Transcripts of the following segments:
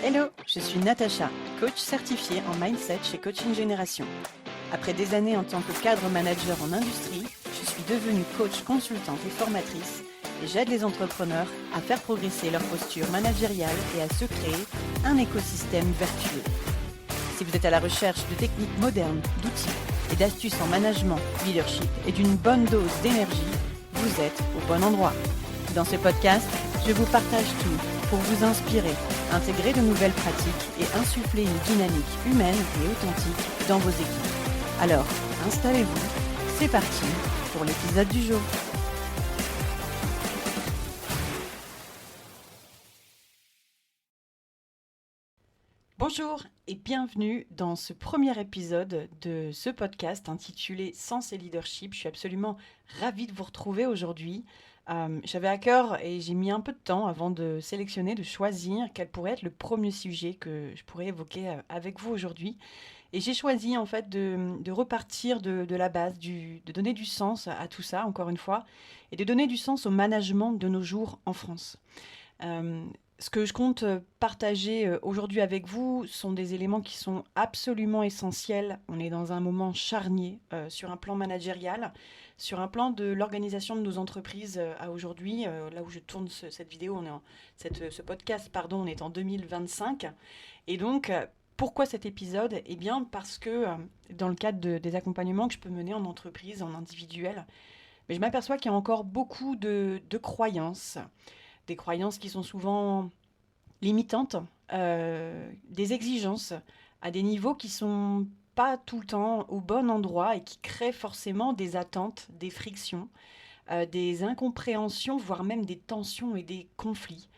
Hello, je suis Natacha, coach certifiée en mindset chez Coaching Génération. Après des années en tant que cadre manager en industrie, je suis devenue coach consultante et formatrice et j'aide les entrepreneurs à faire progresser leur posture managériale et à se créer un écosystème vertueux. Si vous êtes à la recherche de techniques modernes, d'outils et d'astuces en management, leadership et d'une bonne dose d'énergie, vous êtes au bon endroit. Dans ce podcast, je vous partage tout pour vous inspirer, intégrer de nouvelles pratiques et insuffler une dynamique humaine et authentique dans vos équipes. Alors, installez-vous, c'est parti pour l'épisode du jour. Bonjour et bienvenue dans ce premier épisode de ce podcast intitulé Sens et Leadership. Je suis absolument ravie de vous retrouver aujourd'hui. J'avais à cœur et j'ai mis un peu de temps avant de sélectionner, de choisir quel pourrait être le premier sujet que je pourrais évoquer avec vous aujourd'hui. Et j'ai choisi en fait de repartir de la base, de donner du sens à tout ça, encore une fois, et de donner du sens au management de nos jours en France. Ce que je compte partager aujourd'hui avec vous sont des éléments qui sont absolument essentiels. On est dans un moment charnier sur un plan managérial, sur un plan de l'organisation de nos entreprises à aujourd'hui. Là où je tourne cette vidéo, ce podcast, pardon, on est en 2025. Et donc, pourquoi cet épisode ? Eh bien, parce que dans le cadre des accompagnements que je peux mener en entreprise, en individuel, mais je m'aperçois qu'il y a encore beaucoup de croyances. Des croyances qui sont souvent limitantes, des exigences à des niveaux qui sont pas tout le temps au bon endroit et qui créent forcément des attentes, des frictions, des incompréhensions, voire même des tensions et des conflits.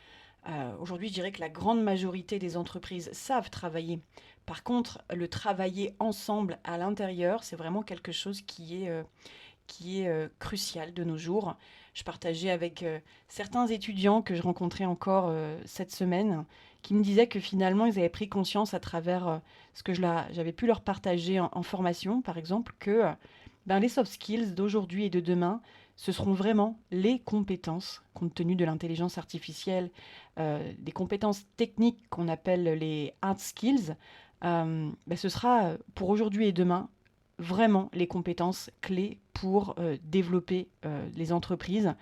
Aujourd'hui, je dirais que la grande majorité des entreprises savent travailler. Par contre, le travailler ensemble à l'intérieur, c'est vraiment quelque chose qui est crucial de nos jours. Je partageais avec certains étudiants que je rencontrais encore cette semaine, qui me disaient que finalement, ils avaient pris conscience à travers ce que j'avais pu leur partager en formation, par exemple, que les soft skills d'aujourd'hui et de demain, ce seront vraiment les compétences, compte tenu de l'intelligence artificielle, des compétences techniques qu'on appelle les hard skills. Ce sera pour aujourd'hui et demain vraiment les compétences clés pour développer les entreprises,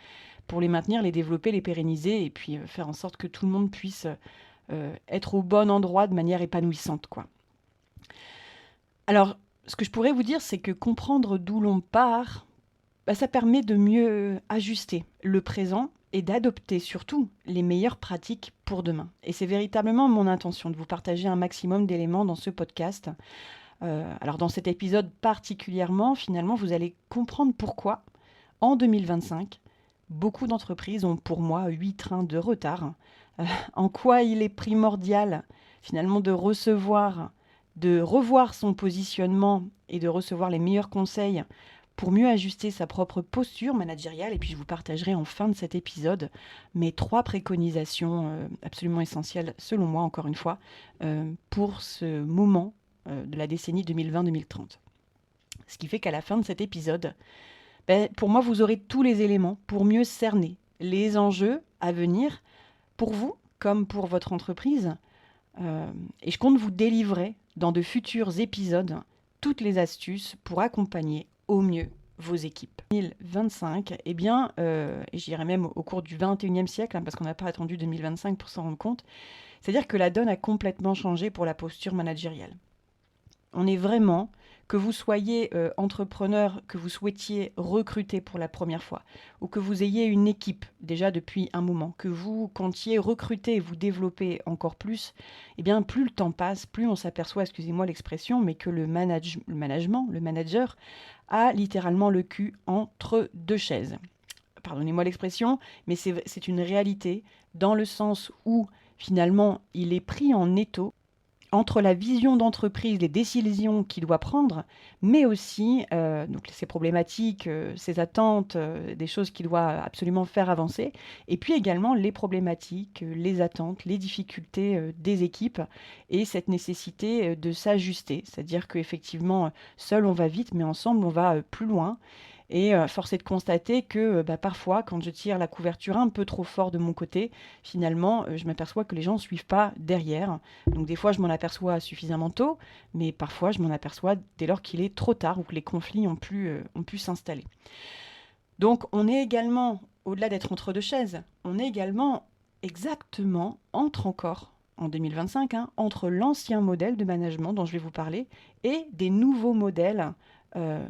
pour les maintenir, les développer, les pérenniser et puis faire en sorte que tout le monde puisse être au bon endroit de manière épanouissante, quoi. Alors, ce que je pourrais vous dire, c'est que comprendre d'où l'on part, ça permet de mieux ajuster le présent et d'adopter surtout les meilleures pratiques pour demain. Et c'est véritablement mon intention de vous partager un maximum d'éléments dans ce podcast. Alors dans cet épisode particulièrement, finalement, vous allez comprendre pourquoi, en 2025, beaucoup d'entreprises ont pour moi 8 trains de retard. En quoi il est primordial, finalement, de revoir son positionnement et de recevoir les meilleurs conseils pour mieux ajuster sa propre posture managériale. Et puis je vous partagerai en fin de cet épisode mes 3 préconisations absolument essentielles, selon moi, encore une fois, pour ce moment de la décennie 2020-2030. Ce qui fait qu'à la fin de cet épisode, pour moi, vous aurez tous les éléments pour mieux cerner les enjeux à venir pour vous comme pour votre entreprise. Et je compte vous délivrer dans de futurs épisodes toutes les astuces pour accompagner au mieux vos équipes. 2025, et je dirais même au cours du 21e siècle, parce qu'on n'a pas attendu 2025 pour s'en rendre compte, c'est-à-dire que la donne a complètement changé pour la posture managériale. On est vraiment, que vous soyez entrepreneur, que vous souhaitiez recruter pour la première fois, ou que vous ayez une équipe déjà depuis un moment, que vous comptiez recruter et vous développer encore plus, plus le temps passe, plus on s'aperçoit, excusez-moi l'expression, mais que le manager, a littéralement le cul entre deux chaises. Pardonnez-moi l'expression, mais c'est une réalité dans le sens où finalement il est pris en étau entre la vision d'entreprise, les décisions qu'il doit prendre, mais aussi donc ses problématiques, ses attentes, des choses qu'il doit absolument faire avancer, et puis également les problématiques, les attentes, les difficultés des équipes, et cette nécessité de s'ajuster. C'est-à-dire qu'effectivement, seul on va vite, mais ensemble on va plus loin. Et force est de constater que parfois, quand je tire la couverture un peu trop fort de mon côté, finalement, je m'aperçois que les gens ne suivent pas derrière. Donc des fois, je m'en aperçois suffisamment tôt, mais parfois, je m'en aperçois dès lors qu'il est trop tard ou que les conflits ont pu s'installer. Donc on est également, au-delà d'être entre deux chaises, on est également exactement encore, en 2025, entre l'ancien modèle de management dont je vais vous parler et des nouveaux modèles,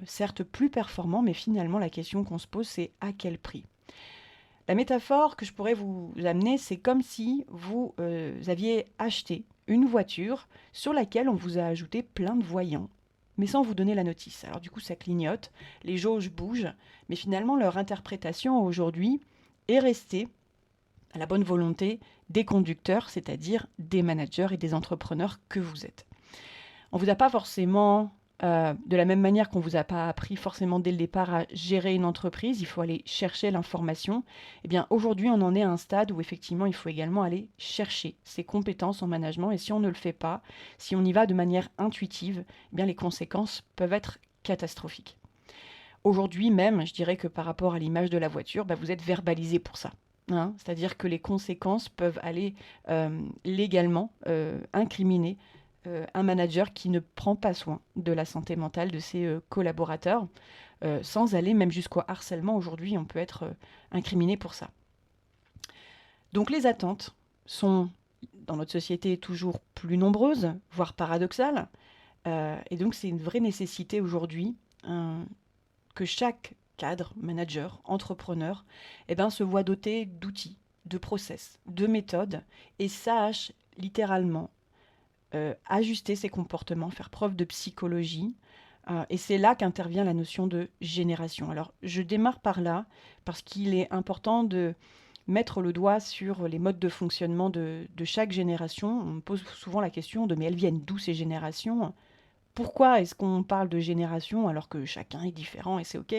certes plus performants, mais finalement la question qu'on se pose, c'est à quel prix? La métaphore que je pourrais vous amener, c'est comme si vous aviez acheté une voiture sur laquelle on vous a ajouté plein de voyants, mais sans vous donner la notice. Alors du coup, ça clignote, les jauges bougent, mais finalement, leur interprétation aujourd'hui est restée à la bonne volonté des conducteurs, c'est-à-dire des managers et des entrepreneurs que vous êtes. On ne vous a pas forcément, de la même manière qu'on ne vous a pas appris forcément dès le départ à gérer une entreprise, il faut aller chercher l'information. Eh bien, aujourd'hui, on en est à un stade où effectivement, il faut également aller chercher ses compétences en management. Et si on ne le fait pas, si on y va de manière intuitive, eh bien, les conséquences peuvent être catastrophiques. Aujourd'hui même, je dirais que par rapport à l'image de la voiture, vous êtes verbalisé pour ça. C'est-à-dire que les conséquences peuvent aller légalement incriminer un manager qui ne prend pas soin de la santé mentale de ses collaborateurs, sans aller même jusqu'au harcèlement. Aujourd'hui, on peut être incriminé pour ça. Donc les attentes sont, dans notre société, toujours plus nombreuses, voire paradoxales. Et donc c'est une vraie nécessité aujourd'hui que chaque cadre, manager, entrepreneur, se voit doté d'outils, de process, de méthodes, et sache littéralement ajuster ses comportements, faire preuve de psychologie. Et c'est là qu'intervient la notion de génération. Alors, je démarre par là parce qu'il est important de mettre le doigt sur les modes de fonctionnement de chaque génération. On me pose souvent la question de mais elles viennent d'où ces générations? Pourquoi est-ce qu'on parle de génération alors que chacun est différent et c'est OK?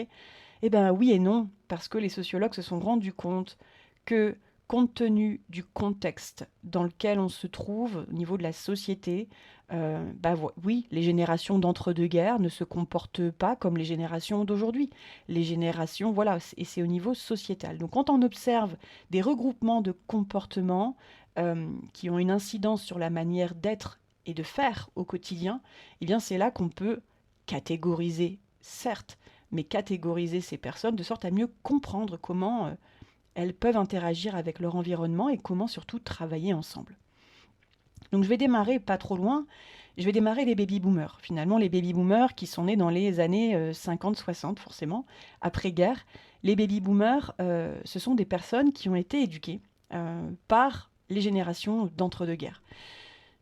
Eh bien oui et non, parce que les sociologues se sont rendus compte que compte tenu du contexte dans lequel on se trouve au niveau de la société, oui, les générations d'entre-deux-guerres ne se comportent pas comme les générations d'aujourd'hui. Les générations, voilà, et c'est au niveau sociétal. Donc quand on observe des regroupements de comportements qui ont une incidence sur la manière d'être et de faire au quotidien, eh bien c'est là qu'on peut catégoriser, certes, mais catégoriser ces personnes de sorte à mieux comprendre comment elles peuvent interagir avec leur environnement et comment surtout travailler ensemble. Donc je vais démarrer pas trop loin, je vais démarrer les baby-boomers. Finalement, les baby-boomers qui sont nés dans les années 50-60 forcément, après-guerre. Les baby-boomers, ce sont des personnes qui ont été éduquées par les générations d'entre-deux-guerres.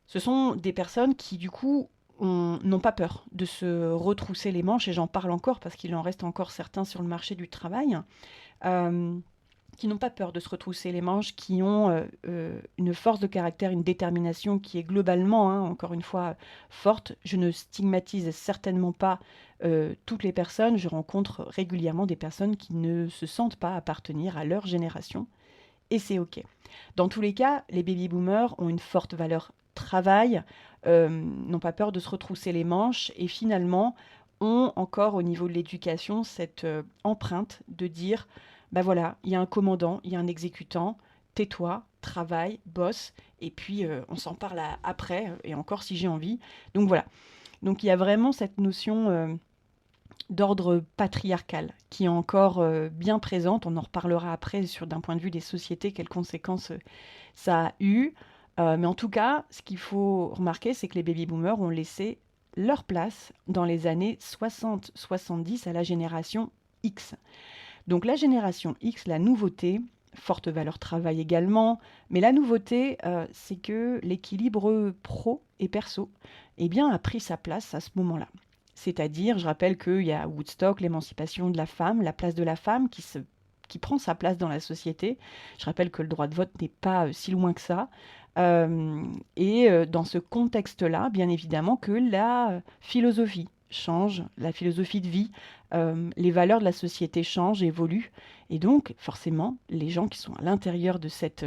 Ce sont des personnes qui, du coup, n'ont pas peur de se retrousser les manches, et j'en parle encore parce qu'il en reste encore certains sur le marché du travail, qui n'ont pas peur de se retrousser les manches, qui ont une force de caractère, une détermination qui est globalement, encore une fois, forte. Je ne stigmatise certainement pas toutes les personnes. Je rencontre régulièrement des personnes qui ne se sentent pas appartenir à leur génération, et c'est OK. Dans tous les cas, les baby-boomers ont une forte valeur travail, n'ont pas peur de se retrousser les manches et finalement ont encore au niveau de l'éducation cette empreinte de dire, voilà, il y a un commandant, il y a un exécutant, tais-toi, travaille, bosse, et puis on s'en parle après, et encore si j'ai envie. Donc voilà. Donc il y a vraiment cette notion d'ordre patriarcal qui est encore bien présente. On en reparlera après d'un point de vue des sociétés, quelles conséquences ça a eu. Mais en tout cas, ce qu'il faut remarquer, c'est que les baby-boomers ont laissé leur place dans les années 60-70 à la génération X. Donc la génération X, la nouveauté, forte valeur travail également, mais la nouveauté, c'est que l'équilibre pro et perso a pris sa place à ce moment-là. C'est-à-dire, je rappelle qu'il y a Woodstock, l'émancipation de la femme, la place de la femme qui prend sa place dans la société. Je rappelle que le droit de vote n'est pas si loin que ça. Dans ce contexte-là, bien évidemment que la philosophie change, la philosophie de vie, les valeurs de la société changent, évoluent. Et donc, forcément, les gens qui sont à l'intérieur de cette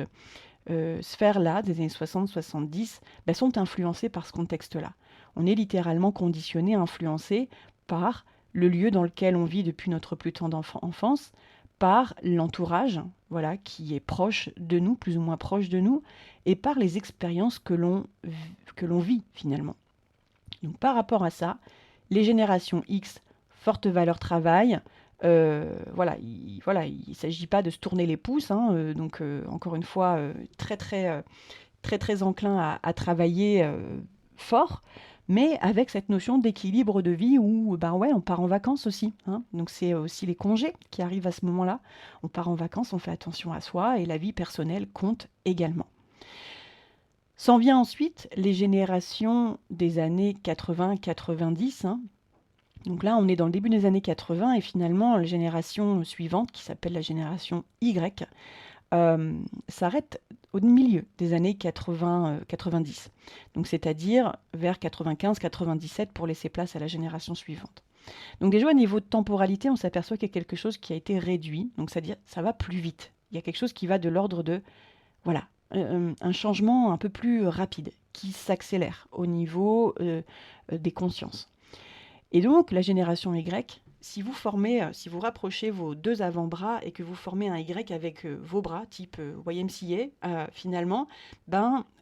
sphère-là, des années 60-70, sont influencés par ce contexte-là. On est littéralement conditionné, influencé par le lieu dans lequel on vit depuis notre plus tendre enfance, par l'entourage, voilà, qui est proche de nous, plus ou moins proche de nous, et par les expériences que l'on vit finalement. Donc par rapport à ça, les générations X, forte valeur travail, voilà, il ne s'agit pas de se tourner les pouces, hein, encore une fois, très enclin à travailler fort, mais avec cette notion d'équilibre de vie où ben ouais, on part en vacances aussi, hein. Donc c'est aussi les congés qui arrivent à ce moment-là. On part en vacances, on fait attention à soi et la vie personnelle compte également. S'en vient ensuite les générations des années 80-90, hein. Donc là, on est dans le début des années 80 et finalement, la génération suivante, qui s'appelle la génération Y, s'arrête au milieu des années 80-90. Donc c'est-à-dire vers 95-97 pour laisser place à la génération suivante. Donc déjà au niveau de temporalité, on s'aperçoit qu'il y a quelque chose qui a été réduit. Donc c'est-à-dire ça va plus vite. Il y a quelque chose qui va de l'ordre de voilà, un changement un peu plus rapide, qui s'accélère au niveau des consciences. Et donc, la génération Y, si vous rapprochez vos deux avant-bras et que vous formez un Y avec vos bras, type YMCA, finalement,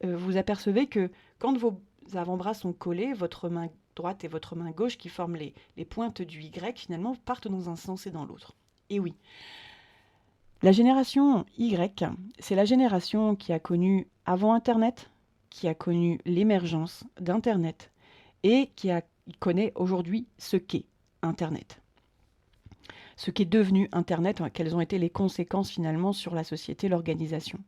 vous apercevez que quand vos avant-bras sont collés, votre main droite et votre main gauche qui forment les pointes du Y, finalement, partent dans un sens et dans l'autre. Et oui, la génération Y, c'est la génération qui a connu avant Internet, qui a connu l'émergence d'Internet et qui connaît aujourd'hui ce qu'est Internet. Ce qu'est devenu Internet, quelles ont été les conséquences finalement sur la société, l'organisation.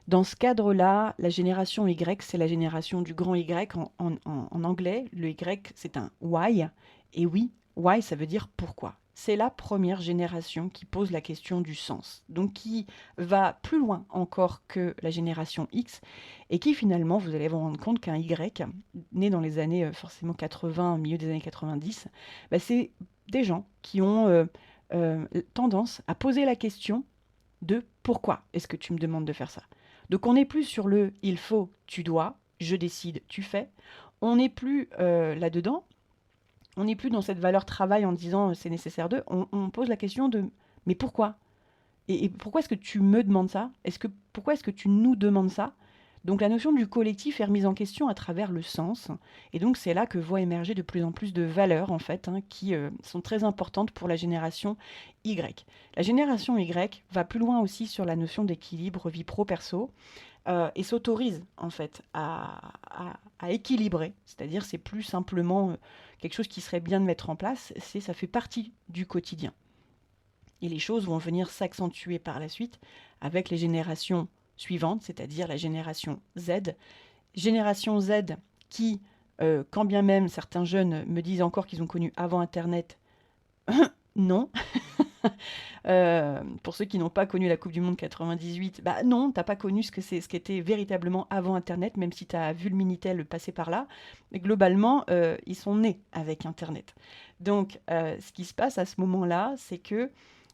Dans ce cadre-là, la génération Y, c'est la génération du grand Y en anglais. Le Y, c'est un why. Et oui, why, ça veut dire pourquoi. C'est la première génération qui pose la question du sens, donc qui va plus loin encore que la génération X, et qui finalement, vous allez vous rendre compte qu'un Y, né dans les années forcément 80, au milieu des années 90, c'est des gens qui ont tendance à poser la question de pourquoi est-ce que tu me demandes de faire ça. Donc on n'est plus sur le il faut, tu dois, je décide, tu fais. On n'est plus là-dedans. On n'est plus dans cette valeur travail en disant c'est nécessaire d'eux. On pose la question de mais pourquoi et pourquoi est-ce que tu me demandes ça? Pourquoi est-ce que tu nous demandes ça? Donc la notion du collectif est remise en question à travers le sens. Et donc c'est là que voit émerger de plus en plus de valeurs en fait, hein, qui sont très importantes pour la génération Y. La génération Y va plus loin aussi sur la notion d'équilibre vie pro-perso et s'autorise en fait à équilibrer. C'est-à-dire c'est plus simplement quelque chose qui serait bien de mettre en place, ça fait partie du quotidien. Et les choses vont venir s'accentuer par la suite avec les générations suivantes, c'est-à-dire la génération Z. Génération Z qui, quand bien même certains jeunes me disent encore qu'ils ont connu avant Internet, non. Pour ceux qui n'ont pas connu la Coupe du Monde 98, non, t'as pas connu ce qu'était véritablement avant Internet, même si tu as vu le Minitel passer par là. Mais globalement, ils sont nés avec Internet. Donc, ce qui se passe à ce moment-là, c'est que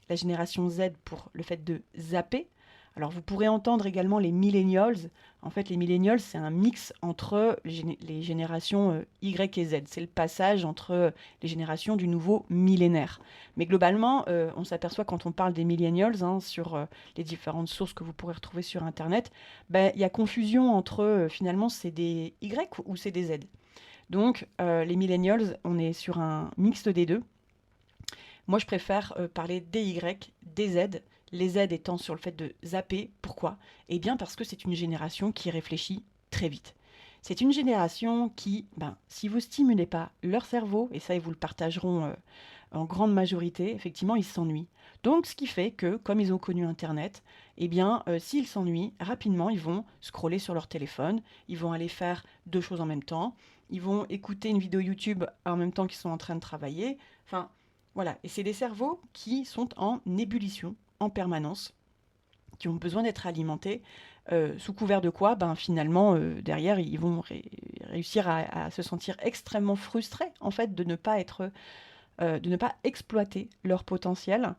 la génération Z, pour le fait de zapper, alors vous pourrez entendre également les millennials. En fait, les millennials, c'est un mix entre les générations Y et Z. C'est le passage entre les générations du nouveau millénaire. Mais globalement, on s'aperçoit quand on parle des millennials, hein, sur les différentes sources que vous pourrez retrouver sur Internet, il y a confusion entre finalement c'est des Y ou c'est des Z. Donc les millennials, on est sur un mixte des deux. Moi, je préfère parler des Y, des Z, les Z étant sur le fait de zapper. Pourquoi? Eh bien parce que c'est une génération qui réfléchit très vite. C'est une génération qui, si vous stimulez pas leur cerveau, et ça ils vous le partageront en grande majorité, effectivement ils s'ennuient. Donc ce qui fait que, comme ils ont connu Internet, eh bien s'ils s'ennuient, rapidement ils vont scroller sur leur téléphone, ils vont aller faire deux choses en même temps, ils vont écouter une vidéo YouTube en même temps qu'ils sont en train de travailler. Enfin, voilà, et c'est des cerveaux qui sont en ébullition en permanence, qui ont besoin d'être alimentés, sous couvert de quoi, finalement, derrière, ils vont réussir à se sentir extrêmement frustrés, en fait, de ne pas exploiter leur potentiel,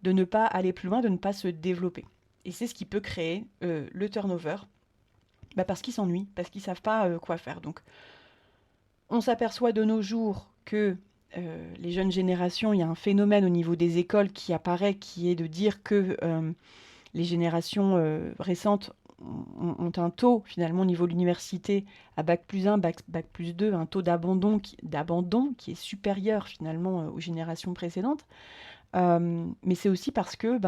de ne pas aller plus loin, de ne pas se développer. Et c'est ce qui peut créer le turnover, parce qu'ils s'ennuient, parce qu'ils ne savent pas quoi faire. Donc, on s'aperçoit de nos jours que les jeunes générations, il y a un phénomène au niveau des écoles qui apparaît, qui est de dire que les générations récentes ont un taux, finalement, au niveau de l'université, à bac+1, bac+2, un taux d'abandon qui est supérieur, finalement, aux générations précédentes. Mais c'est aussi parce que,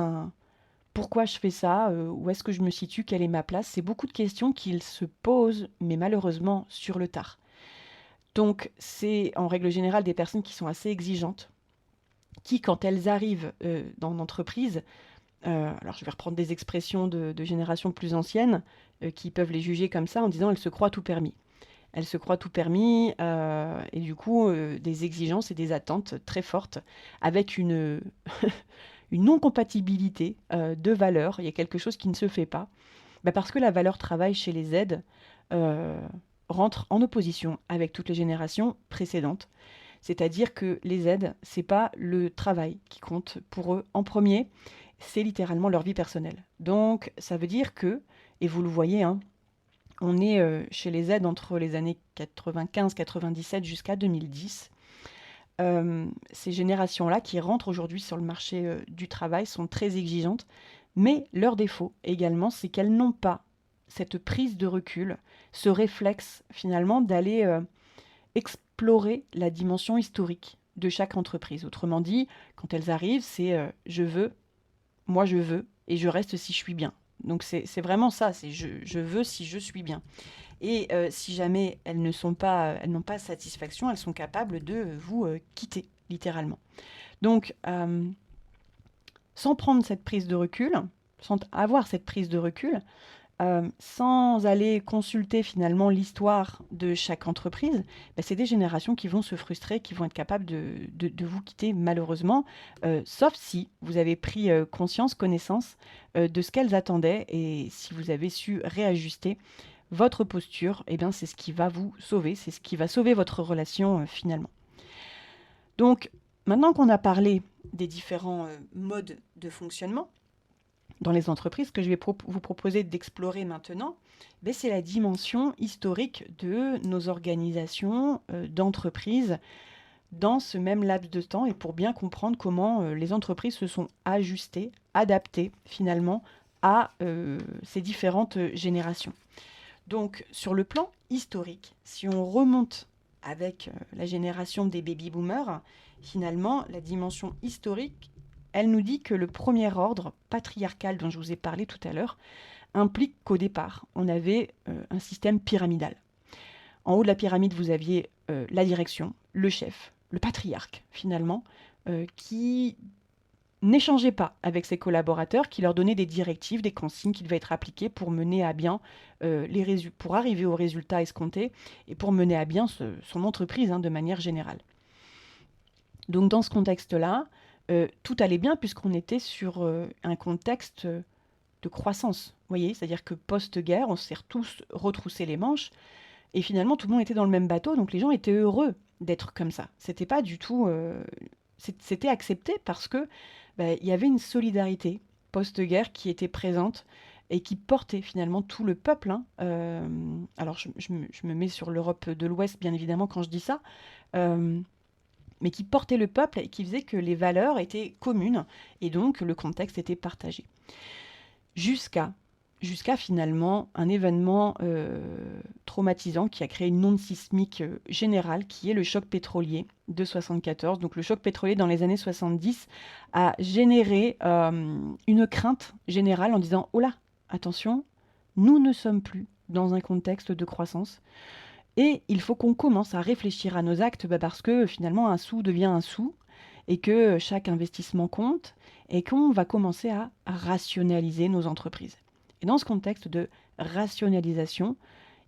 pourquoi je fais ça? Où est-ce que je me situe? Quelle est ma place? C'est beaucoup de questions qu'ils se posent, mais malheureusement sur le tard. Donc, c'est en règle générale des personnes qui sont assez exigeantes, qui, quand elles arrivent dans l'entreprise, alors je vais reprendre des expressions de générations plus anciennes, qui peuvent les juger comme ça en disant elles se croient tout permis. Elles se croient tout permis et du coup des exigences et des attentes très fortes avec une, une non-compatibilité de valeurs. Il y a quelque chose qui ne se fait pas. Parce que la valeur travail chez les Z euh, rentre en opposition avec toutes les générations précédentes. C'est-à-dire que les Z, c'est pas le travail qui compte pour eux en premier, c'est littéralement leur vie personnelle. Donc ça veut dire que, et vous le voyez, hein, on est chez les Z entre les années 95-97 jusqu'à 2010. Ces générations-là qui rentrent aujourd'hui sur le marché du travail sont très exigeantes, mais leur défaut également, c'est qu'elles n'ont pas cette prise de recul, ce réflexe finalement d'aller explorer la dimension historique de chaque entreprise. Autrement dit, quand elles arrivent, c'est je veux, moi je veux, et je reste si je suis bien. Donc c'est vraiment ça, c'est je veux si je suis bien. Et si jamais elles n'ont pas satisfaction, elles sont capables de vous quitter, littéralement. Donc, sans prendre cette prise de recul, sans avoir cette prise de recul, sans aller consulter finalement l'histoire de chaque entreprise, c'est des générations qui vont se frustrer, qui vont être capables de vous quitter malheureusement, sauf si vous avez pris conscience, connaissance de ce qu'elles attendaient et si vous avez su réajuster votre posture, c'est ce qui va vous sauver, c'est ce qui va sauver votre relation finalement. Donc, maintenant qu'on a parlé des différents modes de fonctionnement dans les entreprises, ce que je vais vous proposer d'explorer maintenant, c'est la dimension historique de nos organisations d'entreprises dans ce même laps de temps et pour bien comprendre comment les entreprises se sont ajustées, adaptées finalement à ces différentes générations. Donc, sur le plan historique, si on remonte avec la génération des baby-boomers, finalement, la dimension historique, elle nous dit que le premier ordre patriarcal dont je vous ai parlé tout à l'heure implique qu'au départ, on avait un système pyramidal. En haut de la pyramide, vous aviez la direction, le chef, le patriarque, finalement, qui n'échangeait pas avec ses collaborateurs, qui leur donnait des directives, des consignes qui devaient être appliquées pour mener à bien pour arriver aux résultats escomptés et pour mener à bien son entreprise de manière générale. Donc dans ce contexte-là, tout allait bien puisqu'on était sur un contexte de croissance, vous voyez, c'est-à-dire que post-guerre, on s'est tous retroussé les manches et finalement tout le monde était dans le même bateau, donc les gens étaient heureux d'être comme ça. C'était pas du tout, c'était accepté parce que il y avait une solidarité post-guerre qui était présente et qui portait finalement tout le peuple. Alors je me mets sur l'Europe de l'Ouest, bien évidemment, quand je dis ça, mais qui portait le peuple et qui faisait que les valeurs étaient communes et donc le contexte était partagé. Jusqu'à finalement un événement traumatisant qui a créé une onde sismique générale, qui est le choc pétrolier de 74. Donc le choc pétrolier dans les années 70 a généré une crainte générale en disant « Oh là, attention, nous ne sommes plus dans un contexte de croissance et il faut qu'on commence à réfléchir à nos actes parce que finalement un sou devient un sou et que chaque investissement compte et qu'on va commencer à rationaliser nos entreprises. » Et dans ce contexte de rationalisation,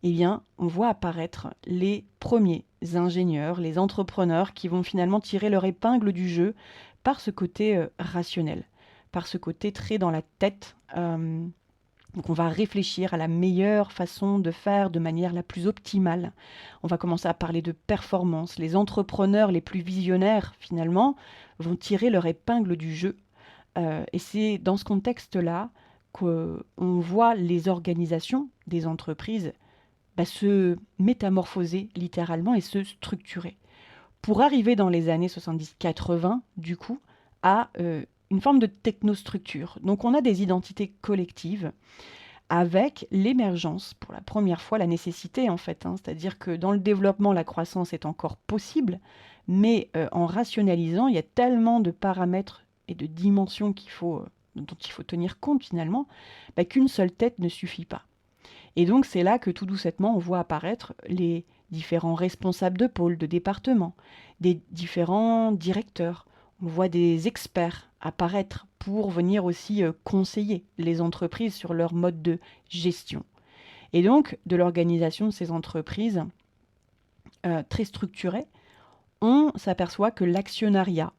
on voit apparaître les premiers ingénieurs, les entrepreneurs qui vont finalement tirer leur épingle du jeu par ce côté rationnel, par ce côté très dans la tête. Donc on va réfléchir à la meilleure façon de faire de manière la plus optimale. On va commencer à parler de performance. Les entrepreneurs les plus visionnaires, finalement, vont tirer leur épingle du jeu. Et c'est dans ce contexte-là qu'on voit les organisations des entreprises se métamorphoser littéralement et se structurer. pour arriver dans les années 70-80, du coup, à une forme de technostructure. Donc on a des identités collectives avec l'émergence, pour la première fois, la nécessité en fait, c'est-à-dire que dans le développement, la croissance est encore possible, mais en rationalisant, il y a tellement de paramètres et de dimensions dont il faut tenir compte finalement, qu'une seule tête ne suffit pas. Et donc c'est là que tout doucement on voit apparaître les différents responsables de pôle, de département, des différents directeurs. On voit des experts apparaître pour venir aussi conseiller les entreprises sur leur mode de gestion. Et donc de l'organisation de ces entreprises très structurées, on s'aperçoit que l'actionnariat,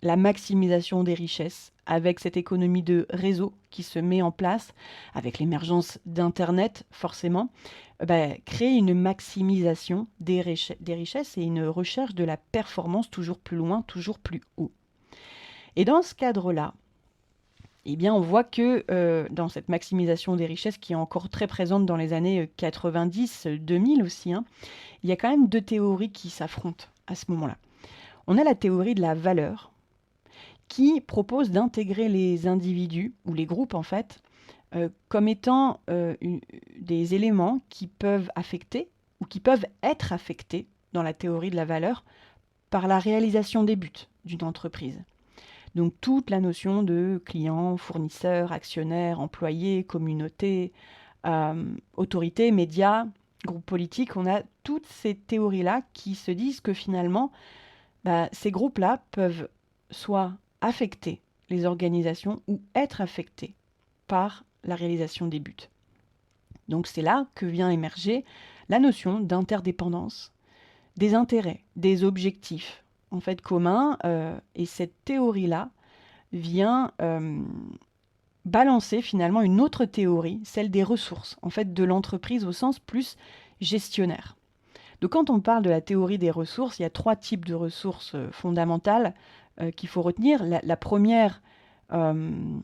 la maximisation des richesses, avec cette économie de réseau qui se met en place, avec l'émergence d'Internet, forcément, crée une maximisation des richesses et une recherche de la performance toujours plus loin, toujours plus haut. Et dans ce cadre-là, eh bien, on voit que dans cette maximisation des richesses qui est encore très présente dans les années 90-2000 aussi, il y a quand même deux théories qui s'affrontent à ce moment-là. On a la théorie de la valeur, qui propose d'intégrer les individus, ou les groupes en fait, comme étant des éléments qui peuvent affecter, ou qui peuvent être affectés, dans la théorie de la valeur, par la réalisation des buts d'une entreprise. Donc toute la notion de client, fournisseur, actionnaire, employé, communauté, autorité, médias, groupe politique, on a toutes ces théories-là qui se disent que finalement, ces groupes-là peuvent soit affecter les organisations ou être affectés par la réalisation des buts. Donc c'est là que vient émerger la notion d'interdépendance, des intérêts, des objectifs en fait communs, et cette théorie-là vient balancer finalement une autre théorie, celle des ressources, en fait de l'entreprise au sens plus gestionnaire. Donc quand on parle de la théorie des ressources, il y a trois types de ressources fondamentales qu'il faut retenir. La première, on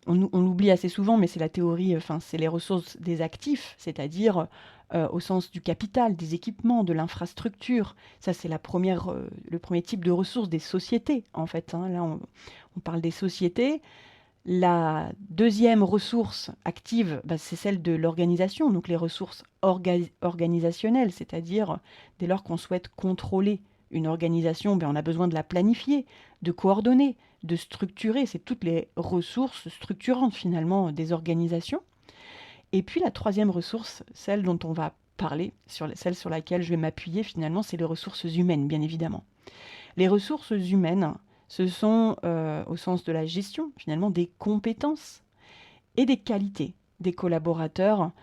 l'oublie assez souvent, mais c'est la théorie, c'est les ressources des actifs, c'est-à-dire au sens du capital, des équipements, de l'infrastructure. Ça, c'est le premier type de ressources des sociétés, en fait. Là, on parle des sociétés. La deuxième ressource active, c'est celle de l'organisation, donc les ressources organisationnelles, c'est-à-dire dès lors qu'on souhaite contrôler une organisation, on a besoin de la planifier, de coordonner, de structurer. C'est toutes les ressources structurantes finalement des organisations. Et puis la troisième ressource, celle dont on va parler, celle sur laquelle je vais m'appuyer finalement, c'est les ressources humaines, bien évidemment. Les ressources humaines, ce sont, au sens de la gestion, finalement, des compétences et des qualités des collaborateurs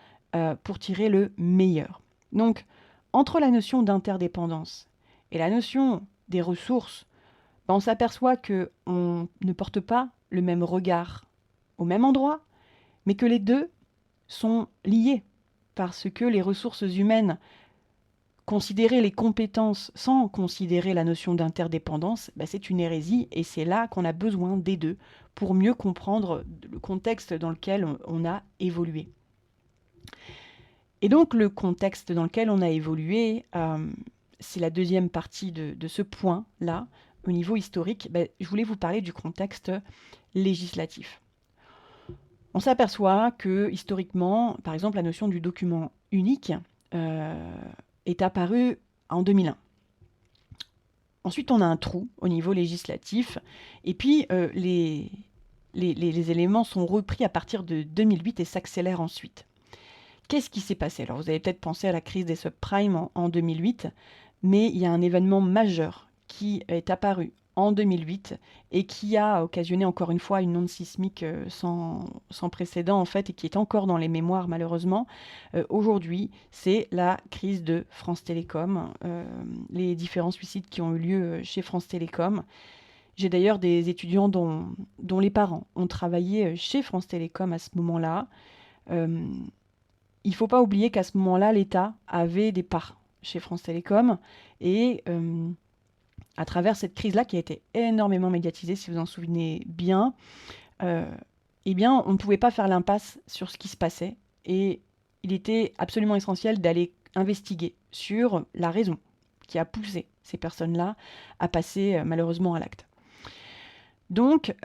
pour tirer le meilleur. Donc, entre la notion d'interdépendance et la notion des ressources, on s'aperçoit qu'on ne porte pas le même regard au même endroit, mais que les deux sont liés, parce que les ressources humaines, considérer les compétences sans considérer la notion d'interdépendance, c'est une hérésie, et c'est là qu'on a besoin des deux pour mieux comprendre le contexte dans lequel on a évolué. Et donc le contexte dans lequel on a évolué, c'est la deuxième partie de ce point-là. Au niveau historique, je voulais vous parler du contexte législatif. On s'aperçoit que historiquement, par exemple, la notion du document unique est apparue en 2001. Ensuite, on a un trou au niveau législatif, et puis les éléments sont repris à partir de 2008 et s'accélèrent ensuite. Qu'est-ce qui s'est passé? Alors, vous avez peut-être pensé à la crise des subprimes en 2008, mais il y a un événement majeur qui est apparu en 2008 et qui a occasionné encore une fois une onde sismique sans précédent en fait, et qui est encore dans les mémoires malheureusement. Aujourd'hui, c'est la crise de France Télécom, les différents suicides qui ont eu lieu chez France Télécom. J'ai d'ailleurs des étudiants dont les parents ont travaillé chez France Télécom à ce moment-là. Il ne faut pas oublier qu'à ce moment-là, l'État avait des parts chez France Télécom, et à travers cette crise-là qui a été énormément médiatisée, si vous en souvenez bien, eh bien, on ne pouvait pas faire l'impasse sur ce qui se passait, et il était absolument essentiel d'aller investiguer sur la raison qui a poussé ces personnes-là à passer malheureusement à l'acte. Donc,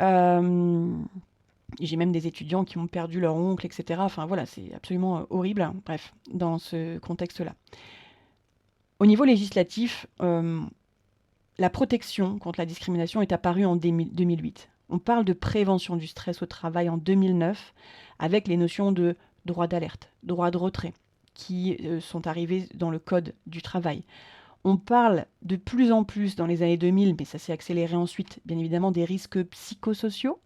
j'ai même des étudiants qui ont perdu leur oncle, etc. Enfin voilà, c'est absolument horrible. Bref, dans ce contexte-là. Au niveau législatif, la protection contre la discrimination est apparue en 2008. On parle de prévention du stress au travail en 2009 avec les notions de droit d'alerte, droit de retrait qui sont arrivées dans le Code du travail. On parle de plus en plus dans les années 2000, mais ça s'est accéléré ensuite, bien évidemment, des risques psychosociaux.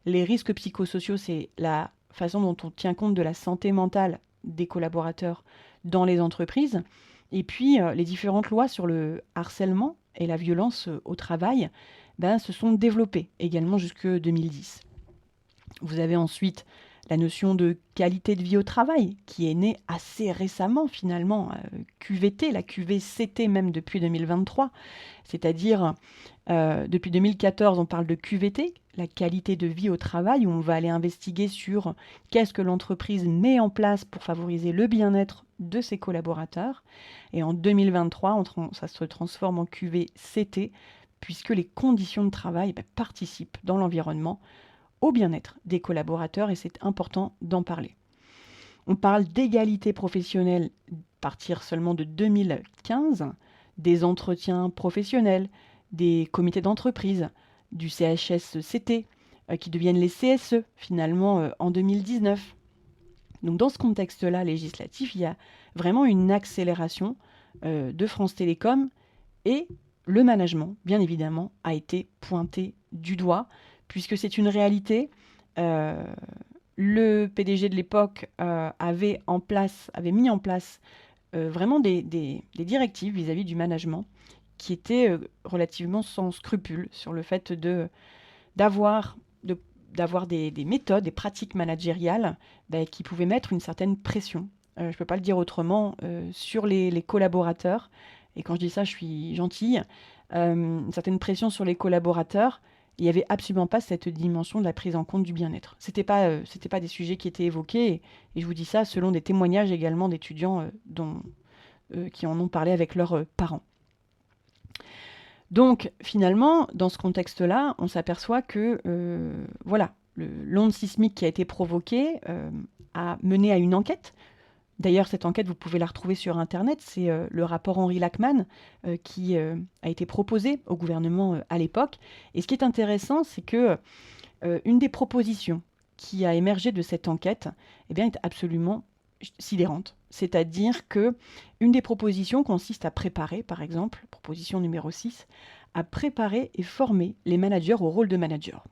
Les risques psychosociaux, c'est la façon dont on tient compte de la santé mentale des collaborateurs dans les entreprises. Et puis, les différentes lois sur le harcèlement et la violence au travail se sont développées également jusque 2010. Vous avez ensuite la notion de qualité de vie au travail, qui est née assez récemment finalement, QVT, la QVCT même depuis 2023, c'est-à-dire depuis 2014 on parle de QVT, la qualité de vie au travail, où on va aller investiguer sur qu'est-ce que l'entreprise met en place pour favoriser le bien-être de ses collaborateurs. Et en 2023, ça se transforme en QVCT, puisque les conditions de travail participent dans l'environnement au bien-être des collaborateurs et c'est important d'en parler. On parle d'égalité professionnelle à partir seulement de 2015, des entretiens professionnels, des comités d'entreprise, du CHSCT, qui deviennent les CSE finalement en 2019. Donc dans ce contexte-là législatif, il y a vraiment une accélération de France Télécom et le management, bien évidemment, a été pointé du doigt puisque c'est une réalité. Le PDG de l'époque avait mis en place vraiment des directives vis-à-vis du management qui étaient relativement sans scrupules sur le fait d'avoir des méthodes, des pratiques managériales qui pouvaient mettre une certaine pression, je ne peux pas le dire autrement, sur les collaborateurs. Et quand je dis ça, je suis gentille. Une certaine pression sur les collaborateurs. Il n'y avait absolument pas cette dimension de la prise en compte du bien-être. C'était pas des sujets qui étaient évoqués. Et je vous dis ça selon des témoignages également d'étudiants qui en ont parlé avec leurs parents. Donc finalement, dans ce contexte-là, on s'aperçoit que l'onde sismique qui a été provoquée a mené à une enquête. D'ailleurs, cette enquête, vous pouvez la retrouver sur Internet. C'est le rapport Henri Lachmann qui a été proposé au gouvernement à l'époque. Et ce qui est intéressant, c'est que une des propositions qui a émergé de cette enquête est absolument sidérante. C'est-à-dire que une des propositions consiste à préparer, par exemple, proposition numéro 6, à préparer et former les managers au rôle de manager.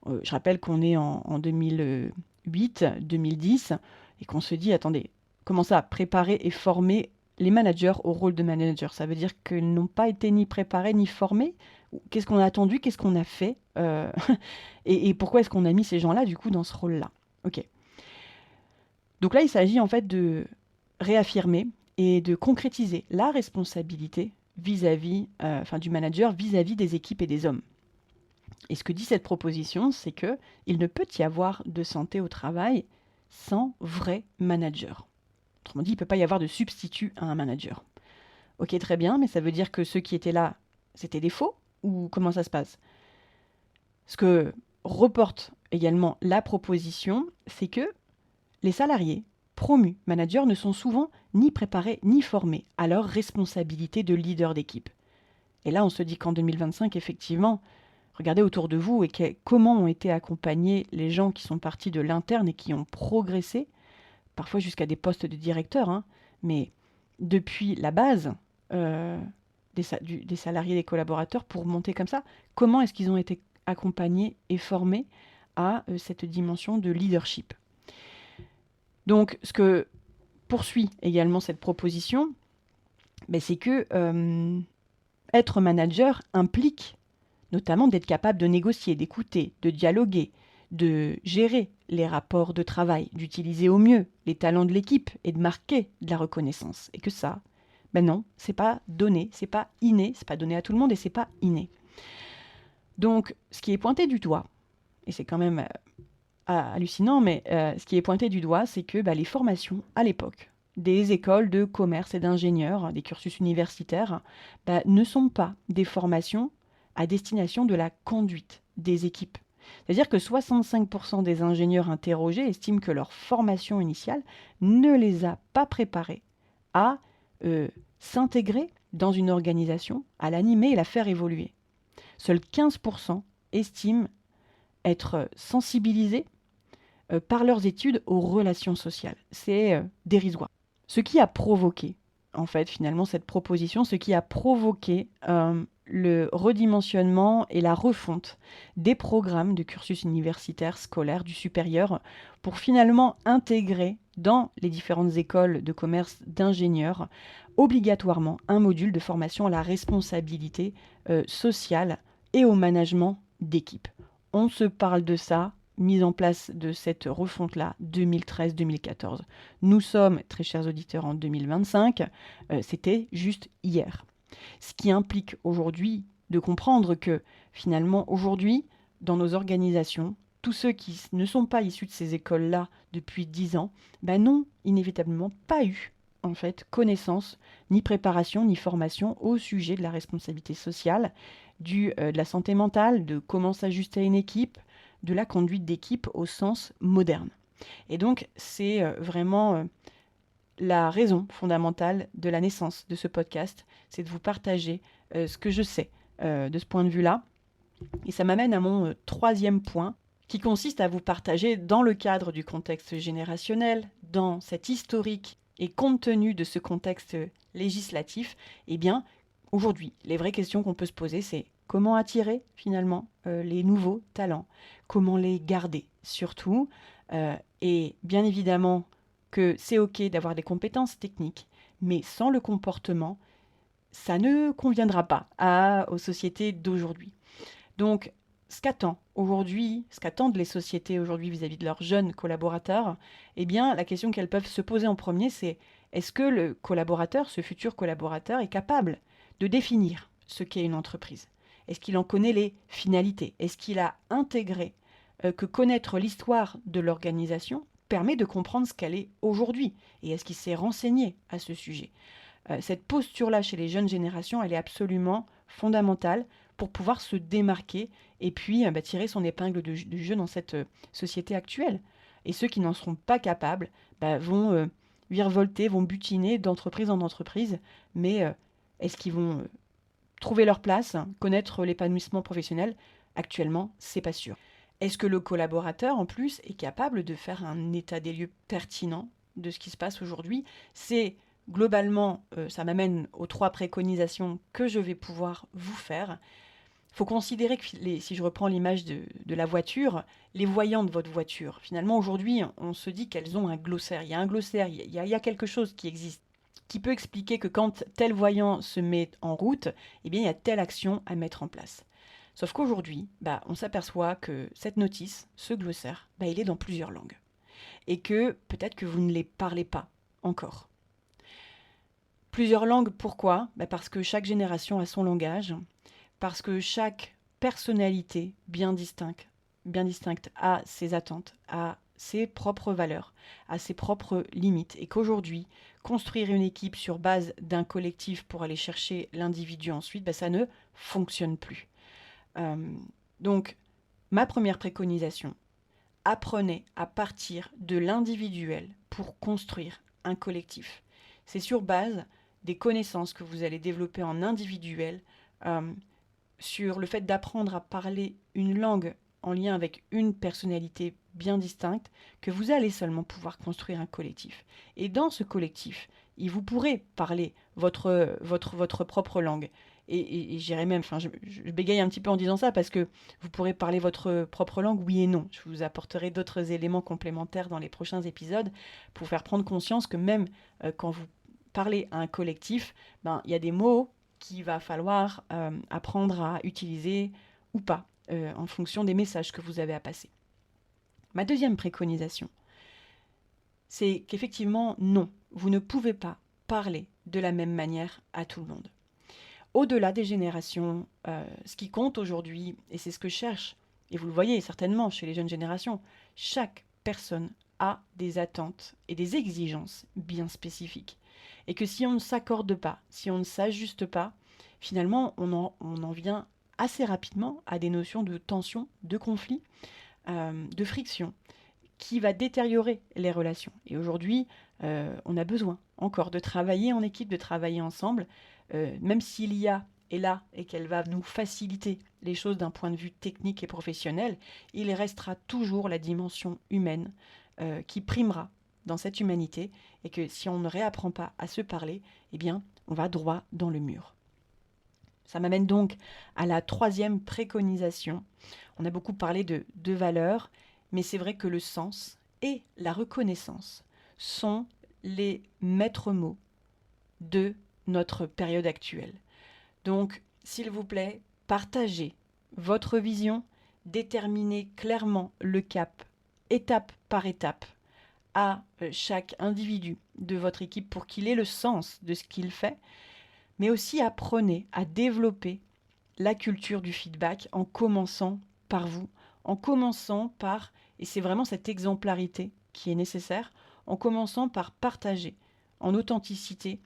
Je rappelle qu'on est en 2008-2010 et qu'on se dit, attendez, comment ça, préparer et former les managers au rôle de manager? Ça veut dire qu'ils n'ont pas été ni préparés ni formés? Qu'est-ce qu'on a attendu? Qu'est-ce qu'on a fait? Et pourquoi est-ce qu'on a mis ces gens-là, du coup, dans ce rôle-là? Ok. Donc là, il s'agit en fait de réaffirmer et de concrétiser la responsabilité vis-à-vis du manager vis-à-vis des équipes et des hommes. Et ce que dit cette proposition, c'est qu'il ne peut y avoir de santé au travail sans vrai manager. Autrement dit, il ne peut pas y avoir de substitut à un manager. Ok, très bien, mais ça veut dire que ceux qui étaient là, c'était des faux? Ou comment ça se passe? Ce que reporte également la proposition, c'est que les salariés promus managers ne sont souvent ni préparés ni formés à leur responsabilité de leader d'équipe. Et là, on se dit qu'en 2025, effectivement, regardez autour de vous et comment ont été accompagnés les gens qui sont partis de l'interne et qui ont progressé, parfois jusqu'à des postes de directeur, mais depuis la base des salariés, des collaborateurs, pour monter comme ça, comment est-ce qu'ils ont été accompagnés et formés à cette dimension de leadership? Donc, ce que poursuit également cette proposition, c'est que être manager implique notamment d'être capable de négocier, d'écouter, de dialoguer, de gérer les rapports de travail, d'utiliser au mieux les talents de l'équipe et de marquer de la reconnaissance. Et que ça, non, c'est pas donné, c'est pas inné, c'est pas donné à tout le monde et c'est pas inné. Donc, ce qui est pointé du doigt, et c'est quand même hallucinant, mais ce qui est pointé du doigt, c'est que les formations à l'époque des écoles de commerce et d'ingénieurs, des cursus universitaires, ne sont pas des formations à destination de la conduite des équipes. C'est-à-dire que 65% des ingénieurs interrogés estiment que leur formation initiale ne les a pas préparés à s'intégrer dans une organisation, à l'animer et la faire évoluer. Seuls 15% estiment être sensibilisés par leurs études aux relations sociales. C'est dérisoire. Ce qui a provoqué, en fait, finalement, cette proposition, ce qui a provoqué le redimensionnement et la refonte des programmes de cursus universitaire, scolaire, du supérieur, pour finalement intégrer dans les différentes écoles de commerce d'ingénieurs obligatoirement un module de formation à la responsabilité sociale et au management d'équipe. On se parle de ça, mise en place de cette refonte-là, 2013-2014. Nous sommes, très chers auditeurs, en 2025, c'était juste hier. Ce qui implique aujourd'hui de comprendre que finalement, aujourd'hui, dans nos organisations, tous ceux qui ne sont pas issus de ces écoles-là depuis 10 ans, n'ont inévitablement pas eu en fait connaissance, ni préparation, ni formation au sujet de la responsabilité sociale, de la santé mentale, de comment s'ajuster à une équipe, de la conduite d'équipe au sens moderne. Et donc, c'est vraiment la raison fondamentale de la naissance de ce podcast, c'est de vous partager ce que je sais de ce point de vue-là. Et ça m'amène à mon troisième point, qui consiste à vous partager dans le cadre du contexte générationnel, dans cet historique et compte tenu de ce contexte législatif, eh bien, aujourd'hui, les vraies questions qu'on peut se poser, c'est comment attirer finalement les nouveaux talents, comment les garder surtout, et bien évidemment que c'est OK d'avoir des compétences techniques, mais sans le comportement, ça ne conviendra pas aux sociétés d'aujourd'hui. Donc, ce qu'attendent les sociétés aujourd'hui vis-à-vis de leurs jeunes collaborateurs, eh bien, la question qu'elles peuvent se poser en premier, c'est est-ce que le collaborateur, ce futur collaborateur, est capable de définir ce qu'est une entreprise? Est-ce qu'il en connaît les finalités? Est-ce qu'il a intégré que connaître l'histoire de l'organisation permet de comprendre ce qu'elle est aujourd'hui? Et est-ce qu'il s'est renseigné à ce sujet? Cette posture-là chez les jeunes générations, elle est absolument fondamentale pour pouvoir se démarquer et puis tirer son épingle du jeu dans cette société actuelle. Et ceux qui n'en seront pas capables vont virevolter, vont butiner d'entreprise en entreprise, mais est-ce qu'ils vont trouver leur place, connaître l'épanouissement professionnel? Actuellement, c'est pas sûr. Est-ce que le collaborateur, en plus, est capable de faire un état des lieux pertinent de ce qui se passe aujourd'hui? C'est globalement, ça m'amène aux 3 préconisations que je vais pouvoir vous faire. Il faut considérer que, si je reprends l'image de la voiture, les voyants de votre voiture, finalement, aujourd'hui, on se dit qu'elles ont un glossaire. Il y a un glossaire, il y a quelque chose qui existe, qui peut expliquer que quand tel voyant se met en route, eh bien, il y a telle action à mettre en place. Sauf qu'aujourd'hui, on s'aperçoit que cette notice, ce glossaire, il est dans plusieurs langues. Et que peut-être que vous ne les parlez pas encore. Plusieurs langues, pourquoi? Parce que chaque génération a son langage, parce que chaque personnalité bien distincte a ses attentes, a ses propres valeurs, a ses propres limites, et qu'aujourd'hui, construire une équipe sur base d'un collectif pour aller chercher l'individu ensuite, ça ne fonctionne plus. Donc, ma première préconisation, apprenez à partir de l'individuel pour construire un collectif. C'est sur base des connaissances que vous allez développer en individuel, sur le fait d'apprendre à parler une langue en lien avec une personnalité bien distincte, que vous allez seulement pouvoir construire un collectif. Et dans ce collectif, vous pourrez parler votre propre langue. Et j'irais même, je bégaye un petit peu en disant ça parce que vous pourrez parler votre propre langue, oui et non. Je vous apporterai d'autres éléments complémentaires dans les prochains épisodes pour faire prendre conscience que même quand vous parlez à un collectif, il y a des mots qu'il va falloir apprendre à utiliser ou pas, en fonction des messages que vous avez à passer. Ma deuxième préconisation, c'est qu'effectivement, non, vous ne pouvez pas parler de la même manière à tout le monde. Au-delà des générations, ce qui compte aujourd'hui, et c'est ce que je cherche, et vous le voyez certainement chez les jeunes générations, chaque personne a des attentes et des exigences bien spécifiques. Et que si on ne s'accorde pas, si on ne s'ajuste pas, finalement, on en vient assez rapidement à des notions de tension, de conflit, de friction, qui va détériorer les relations. Et aujourd'hui, on a besoin encore de travailler en équipe, de travailler ensemble, même si l'IA est là et qu'elle va nous faciliter les choses d'un point de vue technique et professionnel, il restera toujours la dimension humaine qui primera dans cette humanité, et que si on ne réapprend pas à se parler, eh bien, on va droit dans le mur. Ça m'amène donc à la troisième préconisation. On a beaucoup parlé de valeurs, mais c'est vrai que le sens et la reconnaissance sont les maîtres mots de notre période actuelle. Donc, s'il vous plaît, partagez votre vision, déterminez clairement le cap, étape par étape, à chaque individu de votre équipe pour qu'il ait le sens de ce qu'il fait, mais aussi apprenez à développer la culture du feedback en commençant par vous, en commençant par, et c'est vraiment cette exemplarité qui est nécessaire, en commençant par partager en authenticité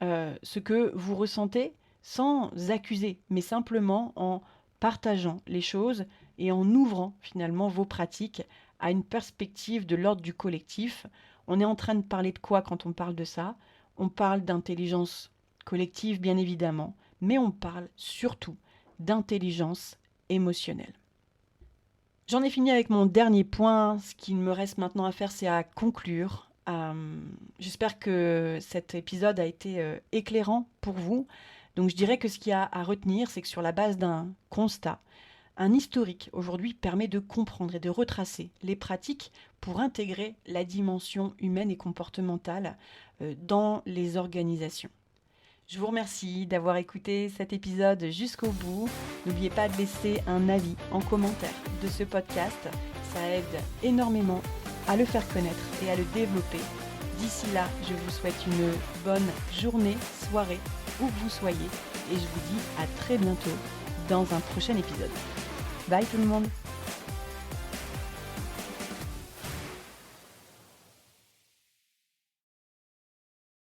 ce que vous ressentez sans accuser, mais simplement en partageant les choses et en ouvrant finalement vos pratiques à une perspective de l'ordre du collectif. On est en train de parler de quoi quand on parle de ça? On parle d'intelligence collective, bien évidemment, mais on parle surtout d'intelligence émotionnelle. J'en ai fini avec mon dernier point. Ce qu'il me reste maintenant à faire, c'est à conclure. J'espère que cet épisode a été éclairant pour vous. Donc je dirais que ce qu'il y a à retenir, c'est que sur la base d'un constat, un historique aujourd'hui permet de comprendre et de retracer les pratiques pour intégrer la dimension humaine et comportementale dans les organisations. Je vous remercie d'avoir écouté cet épisode jusqu'au bout. N'oubliez pas de laisser un avis en commentaire de ce podcast. Ça aide énormément à le faire connaître et à le développer. D'ici là, je vous souhaite une bonne journée, soirée, où que vous soyez. Et je vous dis à très bientôt dans un prochain épisode. Bye tout le monde!